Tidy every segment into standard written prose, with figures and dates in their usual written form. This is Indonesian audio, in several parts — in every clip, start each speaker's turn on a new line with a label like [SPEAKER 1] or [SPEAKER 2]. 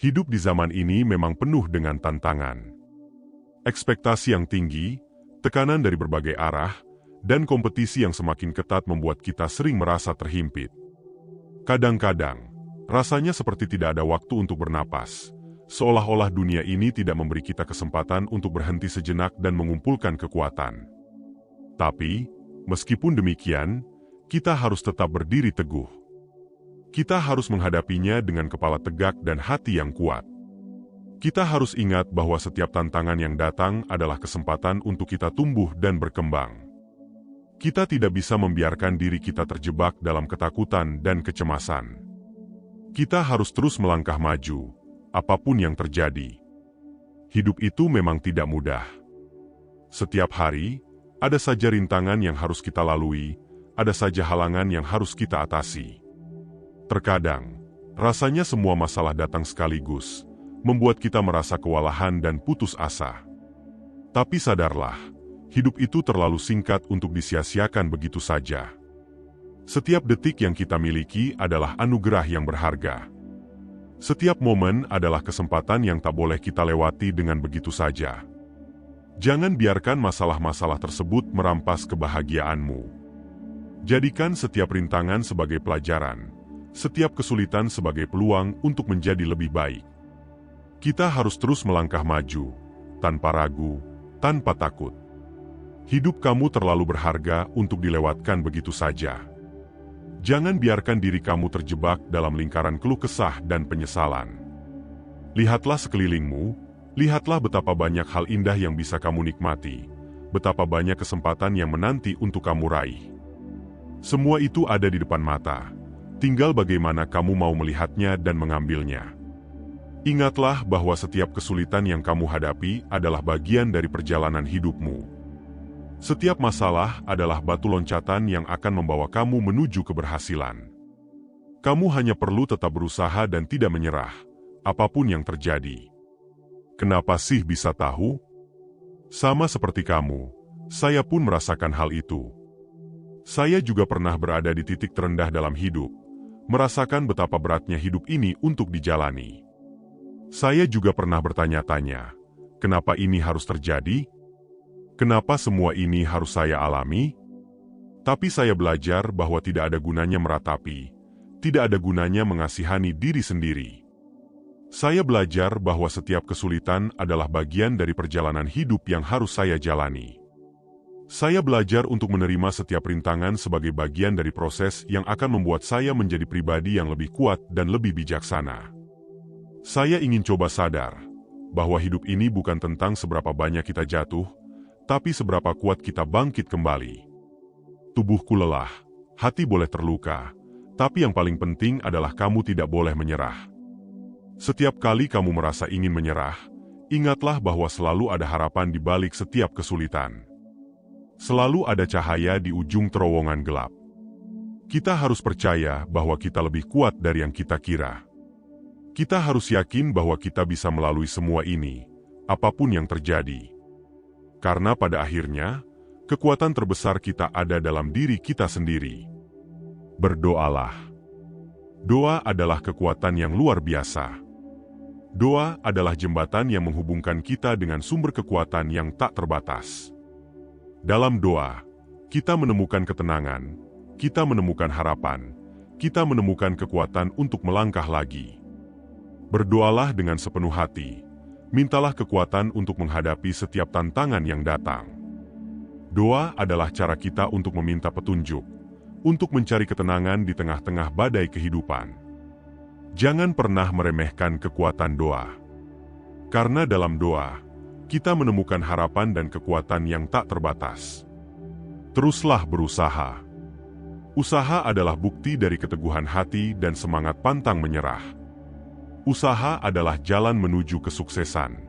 [SPEAKER 1] Hidup di zaman ini memang penuh dengan tantangan. Ekspektasi yang tinggi, tekanan dari berbagai arah, dan kompetisi yang semakin ketat membuat kita sering merasa terhimpit. Kadang-kadang, rasanya seperti tidak ada waktu untuk bernapas, seolah-olah dunia ini tidak memberi kita kesempatan untuk berhenti sejenak dan mengumpulkan kekuatan. Tapi, meskipun demikian, kita harus tetap berdiri teguh. Kita harus menghadapinya dengan kepala tegak dan hati yang kuat. Kita harus ingat bahwa setiap tantangan yang datang adalah kesempatan untuk kita tumbuh dan berkembang. Kita tidak bisa membiarkan diri kita terjebak dalam ketakutan dan kecemasan. Kita harus terus melangkah maju, apapun yang terjadi. Hidup itu memang tidak mudah. Setiap hari, ada saja rintangan yang harus kita lalui, ada saja halangan yang harus kita atasi. Terkadang, rasanya semua masalah datang sekaligus, membuat kita merasa kewalahan dan putus asa. Tapi sadarlah, hidup itu terlalu singkat untuk disia-siakan begitu saja. Setiap detik yang kita miliki adalah anugerah yang berharga. Setiap momen adalah kesempatan yang tak boleh kita lewati dengan begitu saja. Jangan biarkan masalah-masalah tersebut merampas kebahagiaanmu. Jadikan setiap rintangan sebagai pelajaran, setiap kesulitan sebagai peluang untuk menjadi lebih baik. Kita harus terus melangkah maju, tanpa ragu, tanpa takut. Hidup kamu terlalu berharga untuk dilewatkan begitu saja. Jangan biarkan diri kamu terjebak dalam lingkaran keluh kesah dan penyesalan. Lihatlah sekelilingmu, lihatlah betapa banyak hal indah yang bisa kamu nikmati, betapa banyak kesempatan yang menanti untuk kamu raih. Semua itu ada di depan mata. Tinggal bagaimana kamu mau melihatnya dan mengambilnya. Ingatlah bahwa setiap kesulitan yang kamu hadapi adalah bagian dari perjalanan hidupmu. Setiap masalah adalah batu loncatan yang akan membawa kamu menuju keberhasilan. Kamu hanya perlu tetap berusaha dan tidak menyerah, apapun yang terjadi. Kenapa sih bisa tahu? Sama seperti kamu, saya pun merasakan hal itu. Saya juga pernah berada di titik terendah dalam hidup, merasakan betapa beratnya hidup ini untuk dijalani. Saya juga pernah bertanya-tanya, kenapa ini harus terjadi? Kenapa semua ini harus saya alami? Tapi saya belajar bahwa tidak ada gunanya meratapi, tidak ada gunanya mengasihani diri sendiri. Saya belajar bahwa setiap kesulitan adalah bagian dari perjalanan hidup yang harus saya jalani. Saya belajar untuk menerima setiap rintangan sebagai bagian dari proses yang akan membuat saya menjadi pribadi yang lebih kuat dan lebih bijaksana. Saya ingin coba sadar bahwa hidup ini bukan tentang seberapa banyak kita jatuh, tapi seberapa kuat kita bangkit kembali. Tubuhku lelah, hati boleh terluka, tapi yang paling penting adalah kamu tidak boleh menyerah. Setiap kali kamu merasa ingin menyerah, ingatlah bahwa selalu ada harapan di balik setiap kesulitan. Selalu ada cahaya di ujung terowongan gelap. Kita harus percaya bahwa kita lebih kuat dari yang kita kira. Kita harus yakin bahwa kita bisa melalui semua ini, apapun yang terjadi. Karena pada akhirnya, kekuatan terbesar kita ada dalam diri kita sendiri. Berdoalah. Doa adalah kekuatan yang luar biasa. Doa adalah jembatan yang menghubungkan kita dengan sumber kekuatan yang tak terbatas. Dalam doa, kita menemukan ketenangan, kita menemukan harapan, kita menemukan kekuatan untuk melangkah lagi. Berdoalah dengan sepenuh hati, mintalah kekuatan untuk menghadapi setiap tantangan yang datang. Doa adalah cara kita untuk meminta petunjuk, untuk mencari ketenangan di tengah-tengah badai kehidupan. Jangan pernah meremehkan kekuatan doa. Karena dalam doa, kita menemukan harapan dan kekuatan yang tak terbatas. Teruslah berusaha. Usaha adalah bukti dari keteguhan hati dan semangat pantang menyerah. Usaha adalah jalan menuju kesuksesan.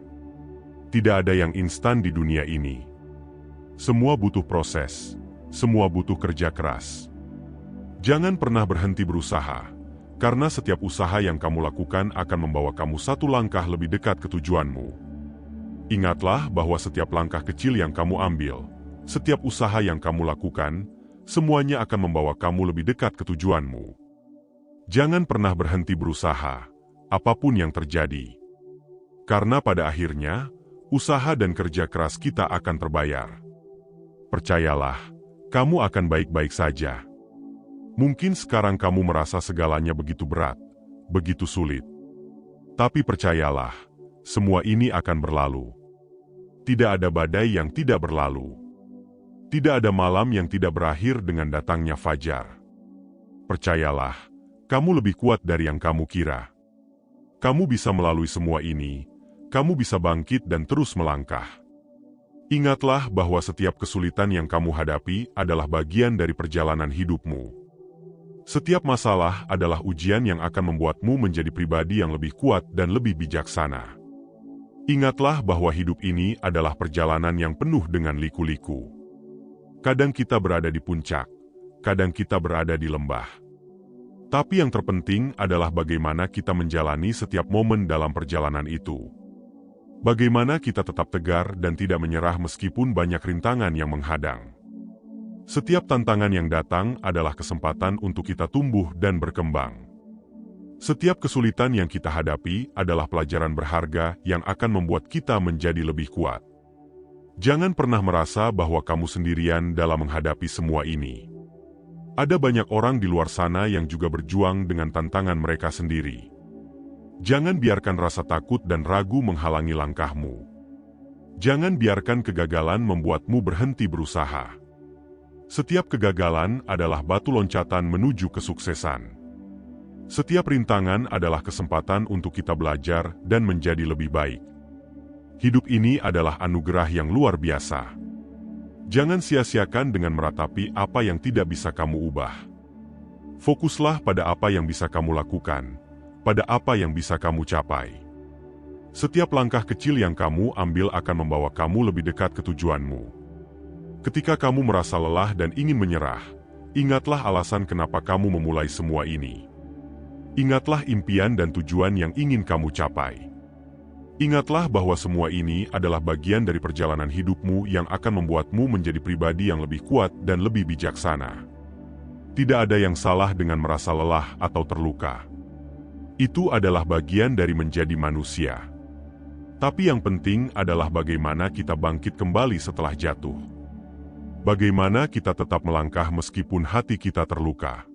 [SPEAKER 1] Tidak ada yang instan di dunia ini. Semua butuh proses, semua butuh kerja keras. Jangan pernah berhenti berusaha, karena setiap usaha yang kamu lakukan akan membawa kamu satu langkah lebih dekat ke tujuanmu. Ingatlah bahwa setiap langkah kecil yang kamu ambil, setiap usaha yang kamu lakukan, semuanya akan membawa kamu lebih dekat ke tujuanmu. Jangan pernah berhenti berusaha, apapun yang terjadi. Karena pada akhirnya, usaha dan kerja keras kita akan terbayar. Percayalah, kamu akan baik-baik saja. Mungkin sekarang kamu merasa segalanya begitu berat, begitu sulit. Tapi percayalah, semua ini akan berlalu. Tidak ada badai yang tidak berlalu. Tidak ada malam yang tidak berakhir dengan datangnya fajar. Percayalah, kamu lebih kuat dari yang kamu kira. Kamu bisa melalui semua ini, kamu bisa bangkit dan terus melangkah. Ingatlah bahwa setiap kesulitan yang kamu hadapi adalah bagian dari perjalanan hidupmu. Setiap masalah adalah ujian yang akan membuatmu menjadi pribadi yang lebih kuat dan lebih bijaksana. Ingatlah bahwa hidup ini adalah perjalanan yang penuh dengan liku-liku. Kadang kita berada di puncak, kadang kita berada di lembah. Tapi yang terpenting adalah bagaimana kita menjalani setiap momen dalam perjalanan itu. Bagaimana kita tetap tegar dan tidak menyerah meskipun banyak rintangan yang menghadang. Setiap tantangan yang datang adalah kesempatan untuk kita tumbuh dan berkembang. Setiap kesulitan yang kita hadapi adalah pelajaran berharga yang akan membuat kita menjadi lebih kuat. Jangan pernah merasa bahwa kamu sendirian dalam menghadapi semua ini. Ada banyak orang di luar sana yang juga berjuang dengan tantangan mereka sendiri. Jangan biarkan rasa takut dan ragu menghalangi langkahmu. Jangan biarkan kegagalan membuatmu berhenti berusaha. Setiap kegagalan adalah batu loncatan menuju kesuksesan. Setiap rintangan adalah kesempatan untuk kita belajar dan menjadi lebih baik. Hidup ini adalah anugerah yang luar biasa. Jangan sia-siakan dengan meratapi apa yang tidak bisa kamu ubah. Fokuslah pada apa yang bisa kamu lakukan, pada apa yang bisa kamu capai. Setiap langkah kecil yang kamu ambil akan membawa kamu lebih dekat ke tujuanmu. Ketika kamu merasa lelah dan ingin menyerah, ingatlah alasan kenapa kamu memulai semua ini. Ingatlah impian dan tujuan yang ingin kamu capai. Ingatlah bahwa semua ini adalah bagian dari perjalanan hidupmu yang akan membuatmu menjadi pribadi yang lebih kuat dan lebih bijaksana. Tidak ada yang salah dengan merasa lelah atau terluka. Itu adalah bagian dari menjadi manusia. Tapi yang penting adalah bagaimana kita bangkit kembali setelah jatuh. Bagaimana kita tetap melangkah meskipun hati kita terluka.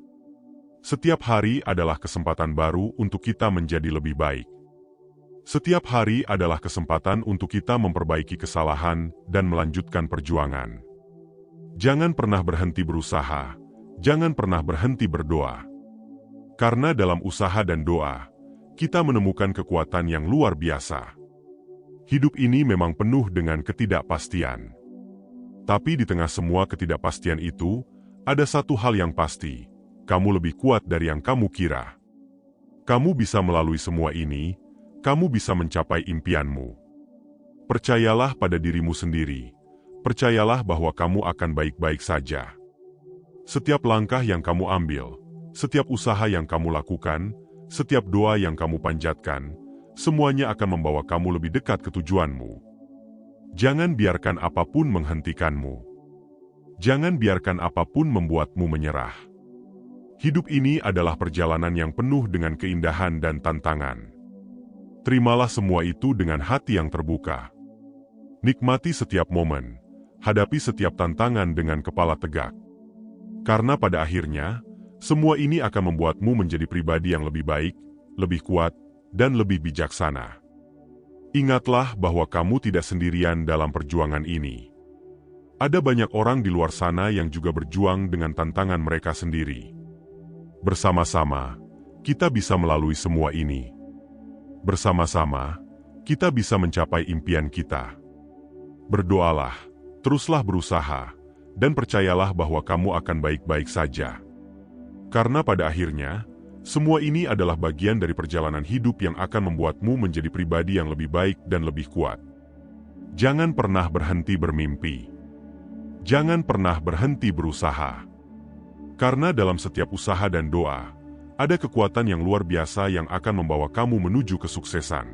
[SPEAKER 1] Setiap hari adalah kesempatan baru untuk kita menjadi lebih baik. Setiap hari adalah kesempatan untuk kita memperbaiki kesalahan dan melanjutkan perjuangan. Jangan pernah berhenti berusaha, jangan pernah berhenti berdoa. Karena dalam usaha dan doa, kita menemukan kekuatan yang luar biasa. Hidup ini memang penuh dengan ketidakpastian. Tapi di tengah semua ketidakpastian itu, ada satu hal yang pasti, kamu lebih kuat dari yang kamu kira. Kamu bisa melalui semua ini, kamu bisa mencapai impianmu. Percayalah pada dirimu sendiri, percayalah bahwa kamu akan baik-baik saja. Setiap langkah yang kamu ambil, setiap usaha yang kamu lakukan, setiap doa yang kamu panjatkan, semuanya akan membawa kamu lebih dekat ke tujuanmu. Jangan biarkan apapun menghentikanmu. Jangan biarkan apapun membuatmu menyerah. Hidup ini adalah perjalanan yang penuh dengan keindahan dan tantangan. Terimalah semua itu dengan hati yang terbuka. Nikmati setiap momen, hadapi setiap tantangan dengan kepala tegak. Karena pada akhirnya, semua ini akan membuatmu menjadi pribadi yang lebih baik, lebih kuat, dan lebih bijaksana. Ingatlah bahwa kamu tidak sendirian dalam perjuangan ini. Ada banyak orang di luar sana yang juga berjuang dengan tantangan mereka sendiri. Bersama-sama, kita bisa melalui semua ini. Bersama-sama, kita bisa mencapai impian kita. Berdoalah, teruslah berusaha, dan percayalah bahwa kamu akan baik-baik saja. Karena pada akhirnya, semua ini adalah bagian dari perjalanan hidup yang akan membuatmu menjadi pribadi yang lebih baik dan lebih kuat. Jangan pernah berhenti bermimpi. Jangan pernah berhenti berusaha. Karena dalam setiap usaha dan doa, ada kekuatan yang luar biasa yang akan membawa kamu menuju kesuksesan.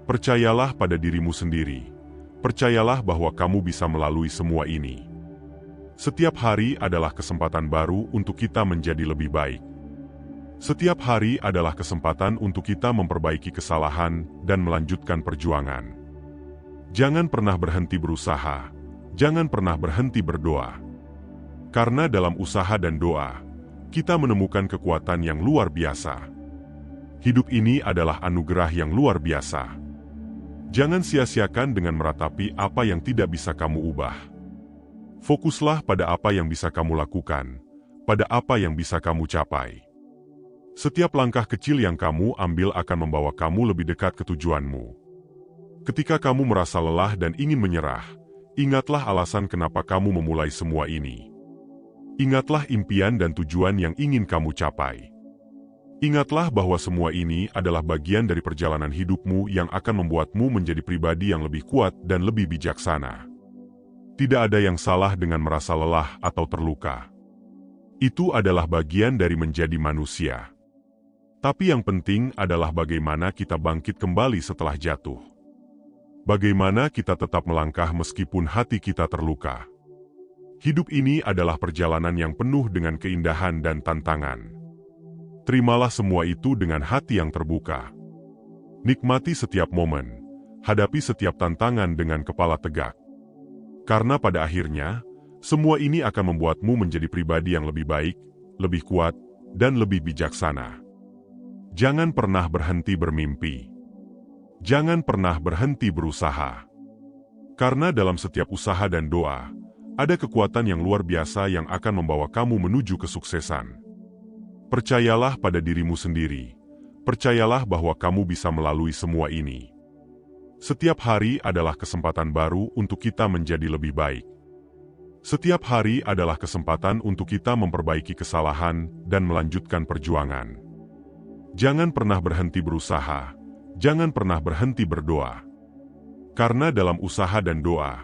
[SPEAKER 1] Percayalah pada dirimu sendiri. Percayalah bahwa kamu bisa melalui semua ini. Setiap hari adalah kesempatan baru untuk kita menjadi lebih baik. Setiap hari adalah kesempatan untuk kita memperbaiki kesalahan dan melanjutkan perjuangan. Jangan pernah berhenti berusaha, jangan pernah berhenti berdoa. Karena dalam usaha dan doa, kita menemukan kekuatan yang luar biasa. Hidup ini adalah anugerah yang luar biasa. Jangan sia-siakan dengan meratapi apa yang tidak bisa kamu ubah. Fokuslah pada apa yang bisa kamu lakukan, pada apa yang bisa kamu capai. Setiap langkah kecil yang kamu ambil akan membawa kamu lebih dekat ke tujuanmu. Ketika kamu merasa lelah dan ingin menyerah, ingatlah alasan kenapa kamu memulai semua ini. Ingatlah impian dan tujuan yang ingin kamu capai. Ingatlah bahwa semua ini adalah bagian dari perjalanan hidupmu yang akan membuatmu menjadi pribadi yang lebih kuat dan lebih bijaksana. Tidak ada yang salah dengan merasa lelah atau terluka. Itu adalah bagian dari menjadi manusia. Tapi yang penting adalah bagaimana kita bangkit kembali setelah jatuh. Bagaimana kita tetap melangkah meskipun hati kita terluka. Hidup ini adalah perjalanan yang penuh dengan keindahan dan tantangan. Terimalah semua itu dengan hati yang terbuka. Nikmati setiap momen, hadapi setiap tantangan dengan kepala tegak. Karena pada akhirnya, semua ini akan membuatmu menjadi pribadi yang lebih baik, lebih kuat, dan lebih bijaksana. Jangan pernah berhenti bermimpi. Jangan pernah berhenti berusaha. Karena dalam setiap usaha dan doa, ada kekuatan yang luar biasa yang akan membawa kamu menuju kesuksesan. Percayalah pada dirimu sendiri. Percayalah bahwa kamu bisa melalui semua ini. Setiap hari adalah kesempatan baru untuk kita menjadi lebih baik. Setiap hari adalah kesempatan untuk kita memperbaiki kesalahan dan melanjutkan perjuangan. Jangan pernah berhenti berusaha. Jangan pernah berhenti berdoa. Karena dalam usaha dan doa,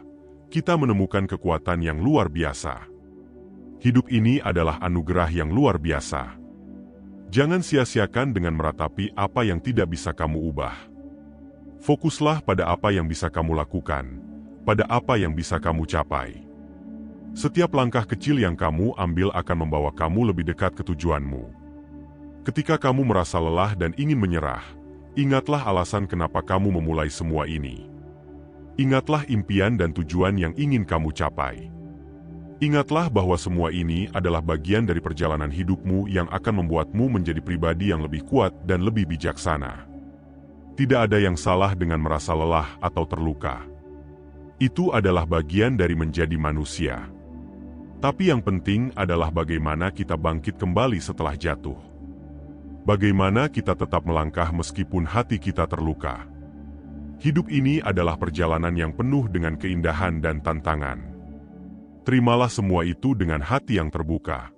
[SPEAKER 1] kita menemukan kekuatan yang luar biasa. Hidup ini adalah anugerah yang luar biasa. Jangan sia-siakan dengan meratapi apa yang tidak bisa kamu ubah. Fokuslah pada apa yang bisa kamu lakukan, pada apa yang bisa kamu capai. Setiap langkah kecil yang kamu ambil akan membawa kamu lebih dekat ke tujuanmu. Ketika kamu merasa lelah dan ingin menyerah, ingatlah alasan kenapa kamu memulai semua ini. Ingatlah impian dan tujuan yang ingin kamu capai. Ingatlah bahwa semua ini adalah bagian dari perjalanan hidupmu yang akan membuatmu menjadi pribadi yang lebih kuat dan lebih bijaksana. Tidak ada yang salah dengan merasa lelah atau terluka. Itu adalah bagian dari menjadi manusia. Tapi yang penting adalah bagaimana kita bangkit kembali setelah jatuh. Bagaimana kita tetap melangkah meskipun hati kita terluka. Hidup ini adalah perjalanan yang penuh dengan keindahan dan tantangan. Terimalah semua itu dengan hati yang terbuka.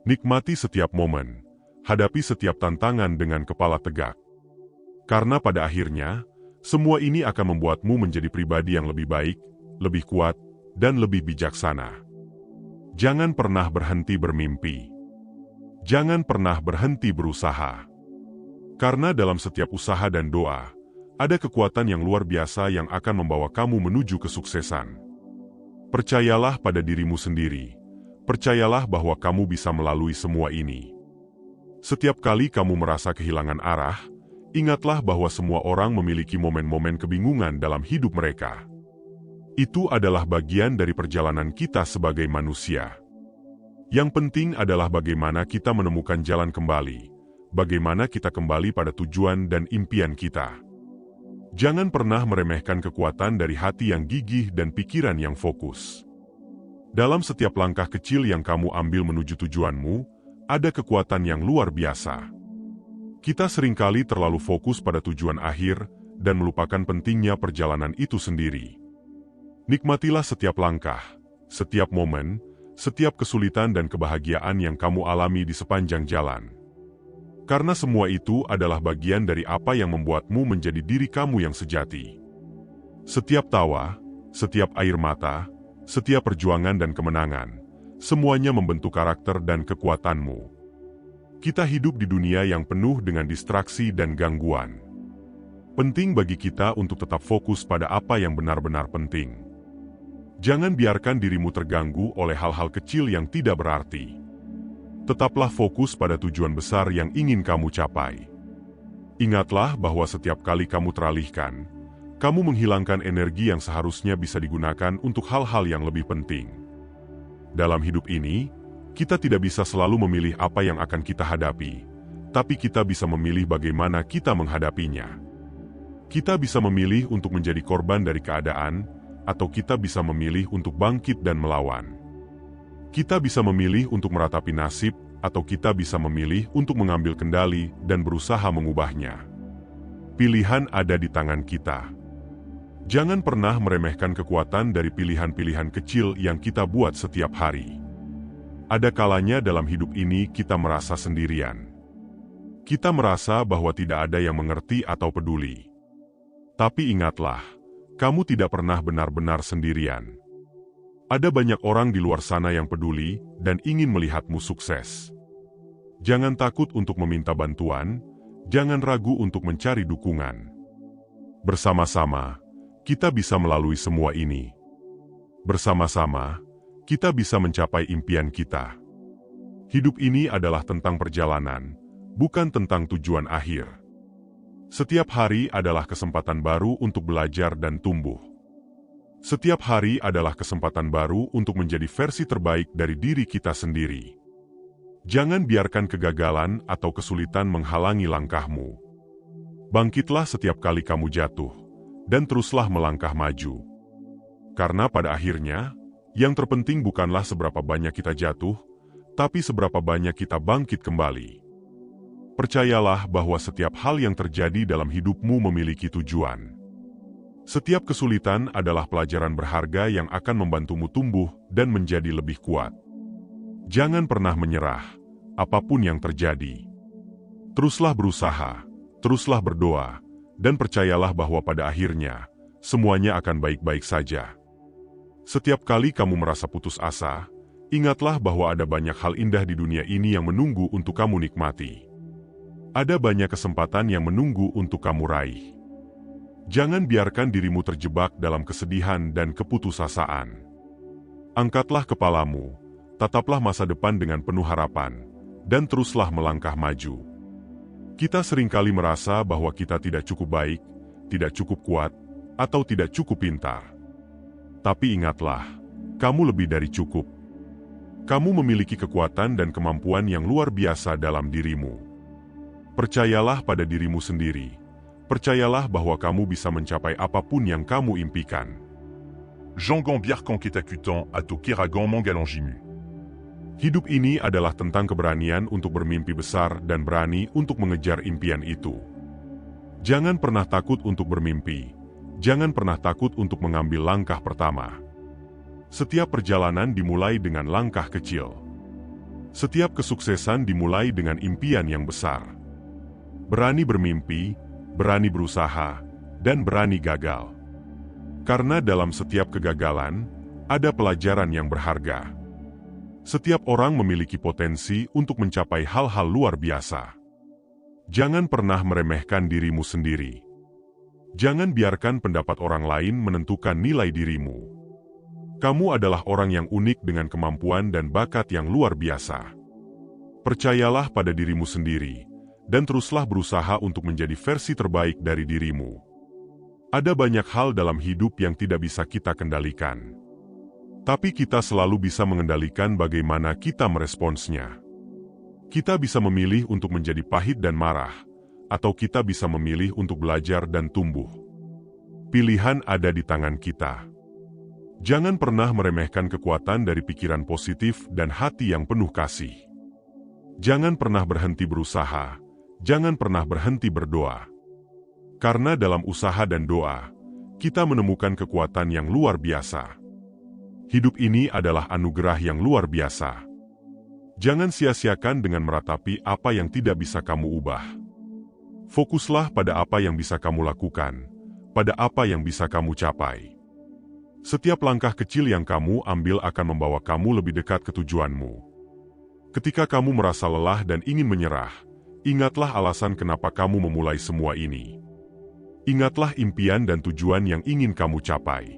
[SPEAKER 1] Nikmati setiap momen, hadapi setiap tantangan dengan kepala tegak. Karena pada akhirnya, semua ini akan membuatmu menjadi pribadi yang lebih baik, lebih kuat, dan lebih bijaksana. Jangan pernah berhenti bermimpi. Jangan pernah berhenti berusaha. Karena dalam setiap usaha dan doa, ada kekuatan yang luar biasa yang akan membawa kamu menuju kesuksesan. Percayalah pada dirimu sendiri. Percayalah bahwa kamu bisa melalui semua ini. Setiap kali kamu merasa kehilangan arah, ingatlah bahwa semua orang memiliki momen-momen kebingungan dalam hidup mereka. Itu adalah bagian dari perjalanan kita sebagai manusia. Yang penting adalah bagaimana kita menemukan jalan kembali, bagaimana kita kembali pada tujuan dan impian kita. Jangan pernah meremehkan kekuatan dari hati yang gigih dan pikiran yang fokus. Dalam setiap langkah kecil yang kamu ambil menuju tujuanmu, ada kekuatan yang luar biasa. Kita seringkali terlalu fokus pada tujuan akhir dan melupakan pentingnya perjalanan itu sendiri. Nikmatilah setiap langkah, setiap momen, setiap kesulitan dan kebahagiaan yang kamu alami di sepanjang jalan. Karena semua itu adalah bagian dari apa yang membuatmu menjadi diri kamu yang sejati. Setiap tawa, setiap air mata, setiap perjuangan dan kemenangan, semuanya membentuk karakter dan kekuatanmu. Kita hidup di dunia yang penuh dengan distraksi dan gangguan. Penting bagi kita untuk tetap fokus pada apa yang benar-benar penting. Jangan biarkan dirimu terganggu oleh hal-hal kecil yang tidak berarti. Tetaplah fokus pada tujuan besar yang ingin kamu capai. Ingatlah bahwa setiap kali kamu teralihkan, kamu menghilangkan energi yang seharusnya bisa digunakan untuk hal-hal yang lebih penting. Dalam hidup ini, kita tidak bisa selalu memilih apa yang akan kita hadapi, tapi kita bisa memilih bagaimana kita menghadapinya. Kita bisa memilih untuk menjadi korban dari keadaan, atau kita bisa memilih untuk bangkit dan melawan. Kita bisa memilih untuk meratapi nasib, atau kita bisa memilih untuk mengambil kendali dan berusaha mengubahnya. Pilihan ada di tangan kita. Jangan pernah meremehkan kekuatan dari pilihan-pilihan kecil yang kita buat setiap hari. Ada kalanya dalam hidup ini kita merasa sendirian. Kita merasa bahwa tidak ada yang mengerti atau peduli. Tapi ingatlah, kamu tidak pernah benar-benar sendirian. Ada banyak orang di luar sana yang peduli dan ingin melihatmu sukses. Jangan takut untuk meminta bantuan, jangan ragu untuk mencari dukungan. Bersama-sama, kita bisa melalui semua ini. Bersama-sama, kita bisa mencapai impian kita. Hidup ini adalah tentang perjalanan, bukan tentang tujuan akhir. Setiap hari adalah kesempatan baru untuk belajar dan tumbuh. Setiap hari adalah kesempatan baru untuk menjadi versi terbaik dari diri kita sendiri. Jangan biarkan kegagalan atau kesulitan menghalangi langkahmu. Bangkitlah setiap kali kamu jatuh, dan teruslah melangkah maju. Karena pada akhirnya, yang terpenting bukanlah seberapa banyak kita jatuh, tapi seberapa banyak kita bangkit kembali. Percayalah bahwa setiap hal yang terjadi dalam hidupmu memiliki tujuan. Setiap kesulitan adalah pelajaran berharga yang akan membantumu tumbuh dan menjadi lebih kuat. Jangan pernah menyerah, apapun yang terjadi. Teruslah berusaha, teruslah berdoa, dan percayalah bahwa pada akhirnya, semuanya akan baik-baik saja. Setiap kali kamu merasa putus asa, ingatlah bahwa ada banyak hal indah di dunia ini yang menunggu untuk kamu nikmati. Ada banyak kesempatan yang menunggu untuk kamu raih. Jangan biarkan dirimu terjebak dalam kesedihan dan keputusasaan. Angkatlah kepalamu, tataplah masa depan dengan penuh harapan, dan teruslah melangkah maju. Kita seringkali merasa bahwa kita tidak cukup baik, tidak cukup kuat, atau tidak cukup pintar. Tapi ingatlah, kamu lebih dari cukup. Kamu memiliki kekuatan dan kemampuan yang luar biasa dalam dirimu. Percayalah pada dirimu sendiri. Percayalah bahwa kamu bisa mencapai apapun yang kamu impikan.
[SPEAKER 2] Jangan biarkan kita kutan atau kiragan menggalangimu.
[SPEAKER 1] Hidup ini adalah tentang keberanian untuk bermimpi besar dan berani untuk mengejar impian itu. Jangan pernah takut untuk bermimpi. Jangan pernah takut untuk mengambil langkah pertama. Setiap perjalanan dimulai dengan langkah kecil. Setiap kesuksesan dimulai dengan impian yang besar. Berani bermimpi, berani berusaha, dan berani gagal. Karena dalam setiap kegagalan, ada pelajaran yang berharga. Setiap orang memiliki potensi untuk mencapai hal-hal luar biasa. Jangan pernah meremehkan dirimu sendiri. Jangan biarkan pendapat orang lain menentukan nilai dirimu. Kamu adalah orang yang unik dengan kemampuan dan bakat yang luar biasa. Percayalah pada dirimu sendiri, dan teruslah berusaha untuk menjadi versi terbaik dari dirimu. Ada banyak hal dalam hidup yang tidak bisa kita kendalikan. Tapi kita selalu bisa mengendalikan bagaimana kita meresponsnya. Kita bisa memilih untuk menjadi pahit dan marah, atau kita bisa memilih untuk belajar dan tumbuh. Pilihan ada di tangan kita. Jangan pernah meremehkan kekuatan dari pikiran positif dan hati yang penuh kasih. Jangan pernah berhenti berusaha. Jangan pernah berhenti berdoa. Karena dalam usaha dan doa, kita menemukan kekuatan yang luar biasa. Hidup ini adalah anugerah yang luar biasa. Jangan sia-siakan dengan meratapi apa yang tidak bisa kamu ubah. Fokuslah pada apa yang bisa kamu lakukan, pada apa yang bisa kamu capai. Setiap langkah kecil yang kamu ambil akan membawa kamu lebih dekat ke tujuanmu. Ketika kamu merasa lelah dan ingin menyerah, ingatlah alasan kenapa kamu memulai semua ini. Ingatlah impian dan tujuan yang ingin kamu capai.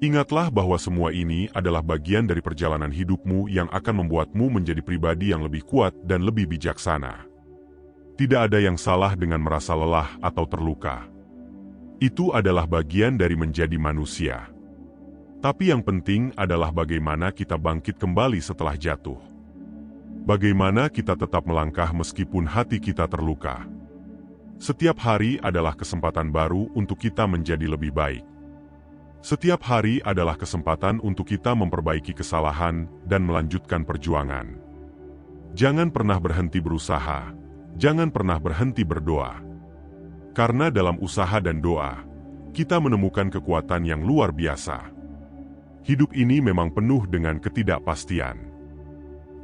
[SPEAKER 1] Ingatlah bahwa semua ini adalah bagian dari perjalanan hidupmu yang akan membuatmu menjadi pribadi yang lebih kuat dan lebih bijaksana. Tidak ada yang salah dengan merasa lelah atau terluka. Itu adalah bagian dari menjadi manusia. Tapi yang penting adalah bagaimana kita bangkit kembali setelah jatuh. Bagaimana kita tetap melangkah meskipun hati kita terluka. Setiap hari adalah kesempatan baru untuk kita menjadi lebih baik. Setiap hari adalah kesempatan untuk kita memperbaiki kesalahan dan melanjutkan perjuangan. Jangan pernah berhenti berusaha. Jangan pernah berhenti berdoa. Karena dalam usaha dan doa, kita menemukan kekuatan yang luar biasa. Hidup ini memang penuh dengan ketidakpastian.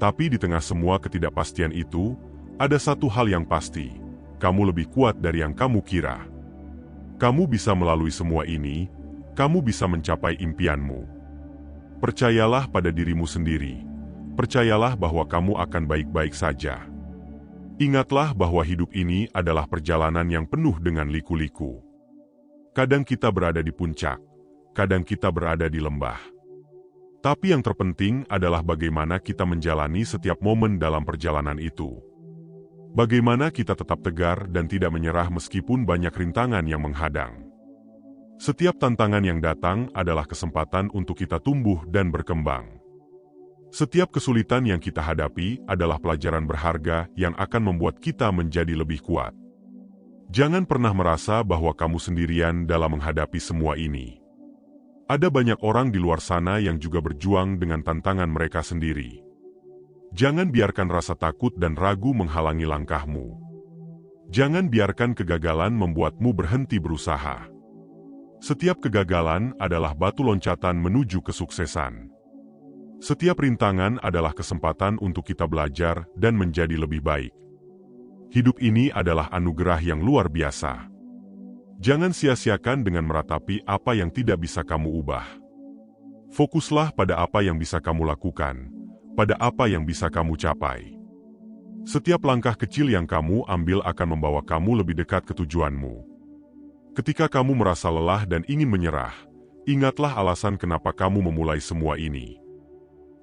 [SPEAKER 1] Tapi di tengah semua ketidakpastian itu, ada satu hal yang pasti. Kamu lebih kuat dari yang kamu kira. Kamu bisa melalui semua ini, kamu bisa mencapai impianmu. Percayalah pada dirimu sendiri. Percayalah bahwa kamu akan baik-baik saja. Ingatlah bahwa hidup ini adalah perjalanan yang penuh dengan liku-liku. Kadang kita berada di puncak, kadang kita berada di lembah. Tapi yang terpenting adalah bagaimana kita menjalani setiap momen dalam perjalanan itu. Bagaimana kita tetap tegar dan tidak menyerah meskipun banyak rintangan yang menghadang. Setiap tantangan yang datang adalah kesempatan untuk kita tumbuh dan berkembang. Setiap kesulitan yang kita hadapi adalah pelajaran berharga yang akan membuat kita menjadi lebih kuat. Jangan pernah merasa bahwa kamu sendirian dalam menghadapi semua ini. Ada banyak orang di luar sana yang juga berjuang dengan tantangan mereka sendiri. Jangan biarkan rasa takut dan ragu menghalangi langkahmu. Jangan biarkan kegagalan membuatmu berhenti berusaha. Setiap kegagalan adalah batu loncatan menuju kesuksesan. Setiap rintangan adalah kesempatan untuk kita belajar dan menjadi lebih baik. Hidup ini adalah anugerah yang luar biasa. Jangan sia-siakan dengan meratapi apa yang tidak bisa kamu ubah. Fokuslah pada apa yang bisa kamu lakukan, pada apa yang bisa kamu capai. Setiap langkah kecil yang kamu ambil akan membawa kamu lebih dekat ke tujuanmu. Ketika kamu merasa lelah dan ingin menyerah, ingatlah alasan kenapa kamu memulai semua ini.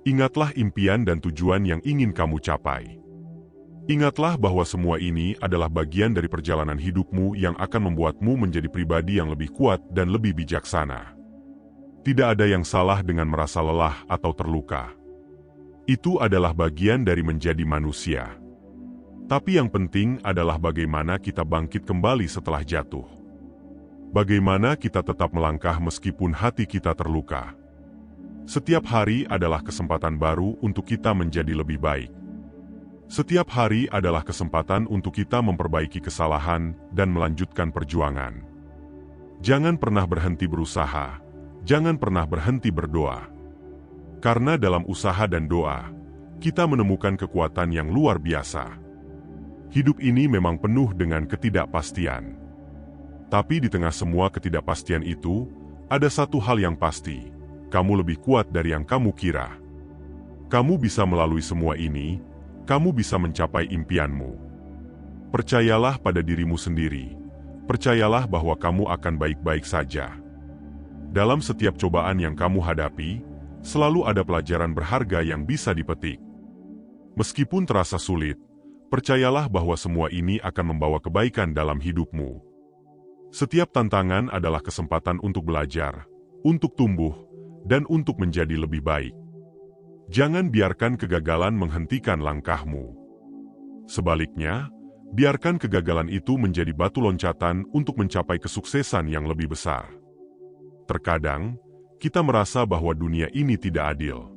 [SPEAKER 1] Ingatlah impian dan tujuan yang ingin kamu capai. Ingatlah bahwa semua ini adalah bagian dari perjalanan hidupmu yang akan membuatmu menjadi pribadi yang lebih kuat dan lebih bijaksana. Tidak ada yang salah dengan merasa lelah atau terluka. Itu adalah bagian dari menjadi manusia. Tapi yang penting adalah bagaimana kita bangkit kembali setelah jatuh. Bagaimana kita tetap melangkah meskipun hati kita terluka. Setiap hari adalah kesempatan baru untuk kita menjadi lebih baik. Setiap hari adalah kesempatan untuk kita memperbaiki kesalahan dan melanjutkan perjuangan. Jangan pernah berhenti berusaha. Jangan pernah berhenti berdoa. Karena dalam usaha dan doa, kita menemukan kekuatan yang luar biasa. Hidup ini memang penuh dengan ketidakpastian. Tapi di tengah semua ketidakpastian itu, ada satu hal yang pasti. Kamu lebih kuat dari yang kamu kira. Kamu bisa melalui semua ini, kamu bisa mencapai impianmu. Percayalah pada dirimu sendiri. Percayalah bahwa kamu akan baik-baik saja. Dalam setiap cobaan yang kamu hadapi, selalu ada pelajaran berharga yang bisa dipetik. Meskipun terasa sulit, percayalah bahwa semua ini akan membawa kebaikan dalam hidupmu. Setiap tantangan adalah kesempatan untuk belajar, untuk tumbuh, dan untuk menjadi lebih baik. Jangan biarkan kegagalan menghentikan langkahmu. Sebaliknya, biarkan kegagalan itu menjadi batu loncatan untuk mencapai kesuksesan yang lebih besar. Terkadang, kita merasa bahwa dunia ini tidak adil.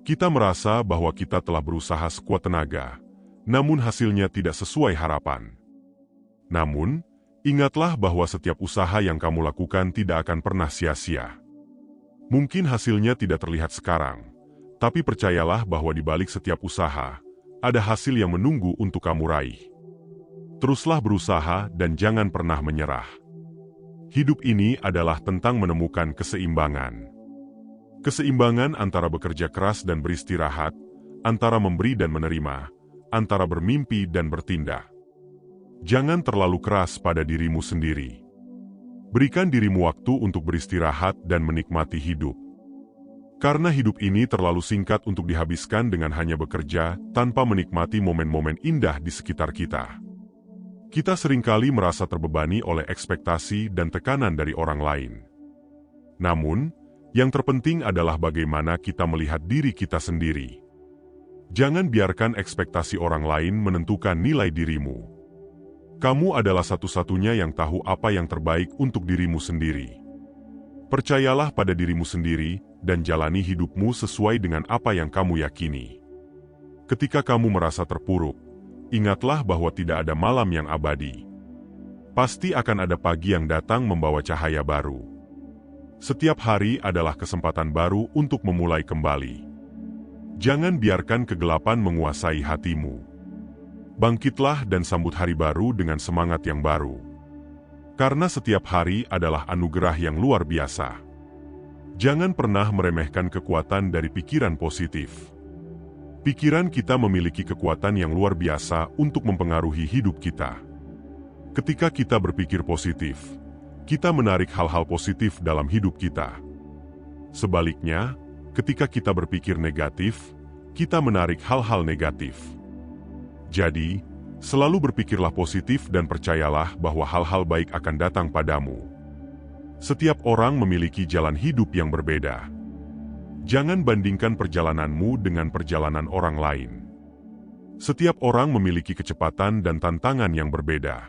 [SPEAKER 1] Kita merasa bahwa kita telah berusaha sekuat tenaga, namun hasilnya tidak sesuai harapan. Namun, ingatlah bahwa setiap usaha yang kamu lakukan tidak akan pernah sia-sia. Mungkin hasilnya tidak terlihat sekarang, tapi percayalah bahwa di balik setiap usaha, ada hasil yang menunggu untuk kamu raih. Teruslah berusaha dan jangan pernah menyerah. Hidup ini adalah tentang menemukan keseimbangan. Keseimbangan antara bekerja keras dan beristirahat, antara memberi dan menerima, antara bermimpi dan bertindak. Jangan terlalu keras pada dirimu sendiri. Berikan dirimu waktu untuk beristirahat dan menikmati hidup. Karena hidup ini terlalu singkat untuk dihabiskan dengan hanya bekerja tanpa menikmati momen-momen indah di sekitar kita. Kita seringkali merasa terbebani oleh ekspektasi dan tekanan dari orang lain. Namun, yang terpenting adalah bagaimana kita melihat diri kita sendiri. Jangan biarkan ekspektasi orang lain menentukan nilai dirimu. Kamu adalah satu-satunya yang tahu apa yang terbaik untuk dirimu sendiri. Percayalah pada dirimu sendiri dan jalani hidupmu sesuai dengan apa yang kamu yakini. Ketika kamu merasa terpuruk, ingatlah bahwa tidak ada malam yang abadi. Pasti akan ada pagi yang datang membawa cahaya baru. Setiap hari adalah kesempatan baru untuk memulai kembali. Jangan biarkan kegelapan menguasai hatimu. Bangkitlah dan sambut hari baru dengan semangat yang baru. Karena setiap hari adalah anugerah yang luar biasa. Jangan pernah meremehkan kekuatan dari pikiran positif. Pikiran kita memiliki kekuatan yang luar biasa untuk mempengaruhi hidup kita. Ketika kita berpikir positif, kita menarik hal-hal positif dalam hidup kita. Sebaliknya, ketika kita berpikir negatif, kita menarik hal-hal negatif. Jadi, selalu berpikirlah positif dan percayalah bahwa hal-hal baik akan datang padamu. Setiap orang memiliki jalan hidup yang berbeda. Jangan bandingkan perjalananmu dengan perjalanan orang lain. Setiap orang memiliki kecepatan dan tantangan yang berbeda.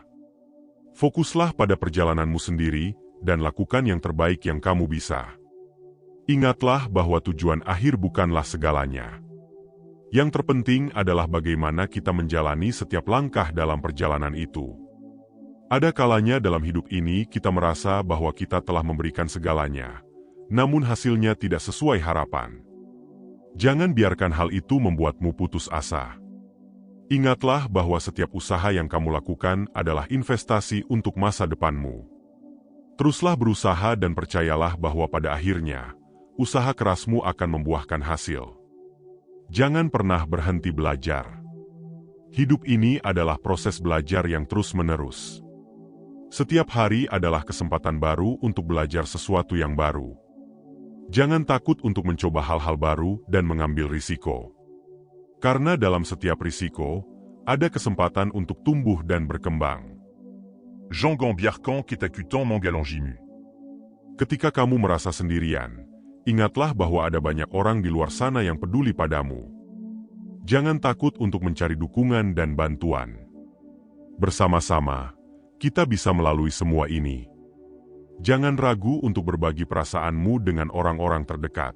[SPEAKER 1] Fokuslah pada perjalananmu sendiri dan lakukan yang terbaik yang kamu bisa. Ingatlah bahwa tujuan akhir bukanlah segalanya. Yang terpenting adalah bagaimana kita menjalani setiap langkah dalam perjalanan itu. Ada kalanya dalam hidup ini kita merasa bahwa kita telah memberikan segalanya, namun hasilnya tidak sesuai harapan. Jangan biarkan hal itu membuatmu putus asa. Ingatlah bahwa setiap usaha yang kamu lakukan adalah investasi untuk masa depanmu. Teruslah berusaha dan percayalah bahwa pada akhirnya, usaha kerasmu akan membuahkan hasil. Jangan pernah berhenti belajar. Hidup ini adalah proses belajar yang terus-menerus. Setiap hari adalah kesempatan baru untuk belajar sesuatu yang baru. Jangan takut untuk mencoba hal-hal baru dan mengambil risiko. Karena dalam setiap risiko, ada kesempatan untuk tumbuh dan berkembang.
[SPEAKER 2] Jean Gambiarcan qui t'accutant mon galant Jimu.
[SPEAKER 1] Ketika kamu merasa sendirian, ingatlah bahwa ada banyak orang di luar sana yang peduli padamu. Jangan takut untuk mencari dukungan dan bantuan. Bersama-sama, kita bisa melalui semua ini. Jangan ragu untuk berbagi perasaanmu dengan orang-orang terdekat.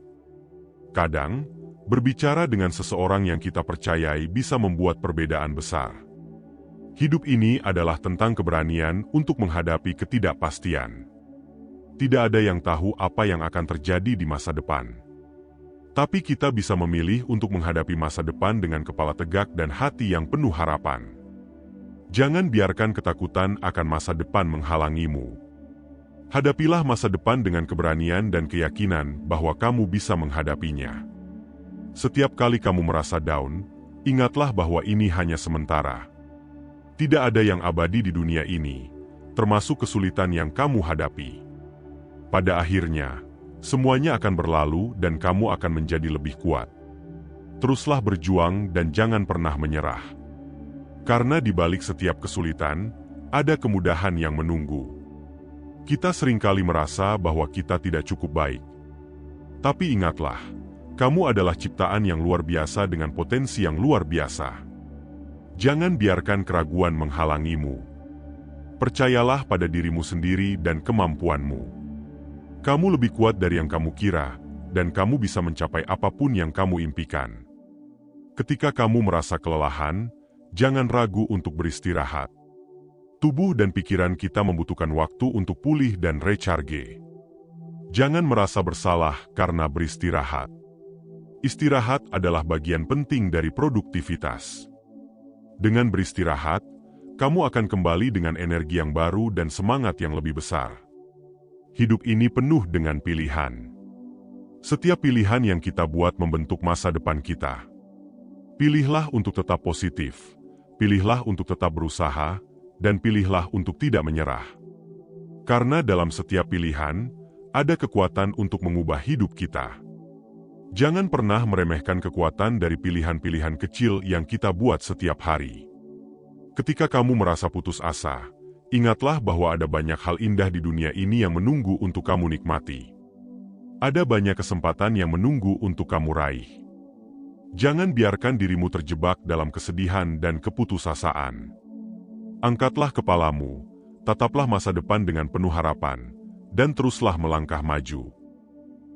[SPEAKER 1] Kadang, berbicara dengan seseorang yang kita percayai bisa membuat perbedaan besar. Hidup ini adalah tentang keberanian untuk menghadapi ketidakpastian. Tidak ada yang tahu apa yang akan terjadi di masa depan. Tapi kita bisa memilih untuk menghadapi masa depan dengan kepala tegak dan hati yang penuh harapan. Jangan biarkan ketakutan akan masa depan menghalangimu. Hadapilah masa depan dengan keberanian dan keyakinan bahwa kamu bisa menghadapinya. Setiap kali kamu merasa down, ingatlah bahwa ini hanya sementara. Tidak ada yang abadi di dunia ini, termasuk kesulitan yang kamu hadapi. Pada akhirnya, semuanya akan berlalu dan kamu akan menjadi lebih kuat. Teruslah berjuang dan jangan pernah menyerah. Karena di balik setiap kesulitan, ada kemudahan yang menunggu. Kita seringkali merasa bahwa kita tidak cukup baik. Tapi ingatlah, kamu adalah ciptaan yang luar biasa dengan potensi yang luar biasa. Jangan biarkan keraguan menghalangimu. Percayalah pada dirimu sendiri dan kemampuanmu. Kamu lebih kuat dari yang kamu kira, dan kamu bisa mencapai apapun yang kamu impikan. Ketika kamu merasa kelelahan, jangan ragu untuk beristirahat. Tubuh dan pikiran kita membutuhkan waktu untuk pulih dan recharge. Jangan merasa bersalah karena beristirahat. Istirahat adalah bagian penting dari produktivitas. Dengan beristirahat, kamu akan kembali dengan energi yang baru dan semangat yang lebih besar. Hidup ini penuh dengan pilihan. Setiap pilihan yang kita buat membentuk masa depan kita. Pilihlah untuk tetap positif. Pilihlah untuk tetap berusaha, dan pilihlah untuk tidak menyerah. Karena dalam setiap pilihan, ada kekuatan untuk mengubah hidup kita. Jangan pernah meremehkan kekuatan dari pilihan-pilihan kecil yang kita buat setiap hari. Ketika kamu merasa putus asa, ingatlah bahwa ada banyak hal indah di dunia ini yang menunggu untuk kamu nikmati. Ada banyak kesempatan yang menunggu untuk kamu raih. Jangan biarkan dirimu terjebak dalam kesedihan dan keputusasaan. Angkatlah kepalamu, tataplah masa depan dengan penuh harapan, dan teruslah melangkah maju.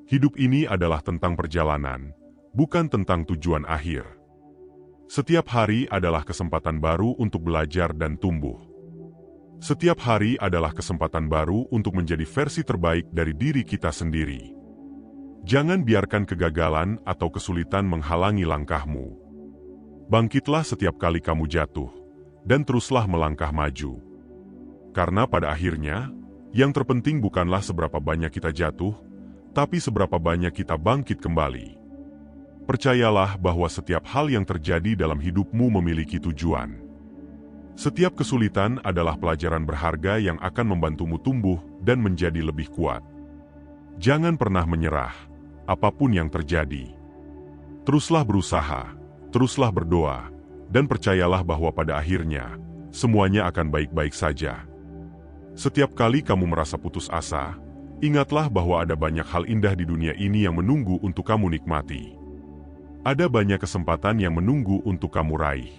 [SPEAKER 1] Hidup ini adalah tentang perjalanan, bukan tentang tujuan akhir. Setiap hari adalah kesempatan baru untuk belajar dan tumbuh. Setiap hari adalah kesempatan baru untuk menjadi versi terbaik dari diri kita sendiri. Jangan biarkan kegagalan atau kesulitan menghalangi langkahmu. Bangkitlah setiap kali kamu jatuh, dan teruslah melangkah maju. Karena pada akhirnya, yang terpenting bukanlah seberapa banyak kita jatuh, tapi seberapa banyak kita bangkit kembali. Percayalah bahwa setiap hal yang terjadi dalam hidupmu memiliki tujuan. Setiap kesulitan adalah pelajaran berharga yang akan membantumu tumbuh dan menjadi lebih kuat. Jangan pernah menyerah, apapun yang terjadi. Teruslah berusaha, teruslah berdoa, dan percayalah bahwa pada akhirnya, semuanya akan baik-baik saja. Setiap kali kamu merasa putus asa, ingatlah bahwa ada banyak hal indah di dunia ini yang menunggu untuk kamu nikmati. Ada banyak kesempatan yang menunggu untuk kamu raih.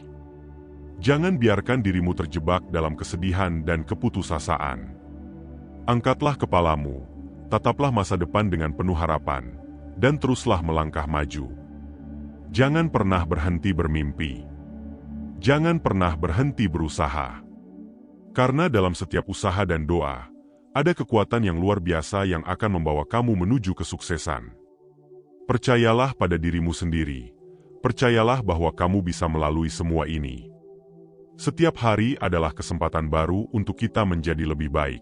[SPEAKER 1] Jangan biarkan dirimu terjebak dalam kesedihan dan keputusasaan. Angkatlah kepalamu, tataplah masa depan dengan penuh harapan, dan teruslah melangkah maju. Jangan pernah berhenti bermimpi. Jangan pernah berhenti berusaha. Karena dalam setiap usaha dan doa, ada kekuatan yang luar biasa yang akan membawa kamu menuju kesuksesan. Percayalah pada dirimu sendiri. Percayalah bahwa kamu bisa melalui semua ini. Setiap hari adalah kesempatan baru untuk kita menjadi lebih baik.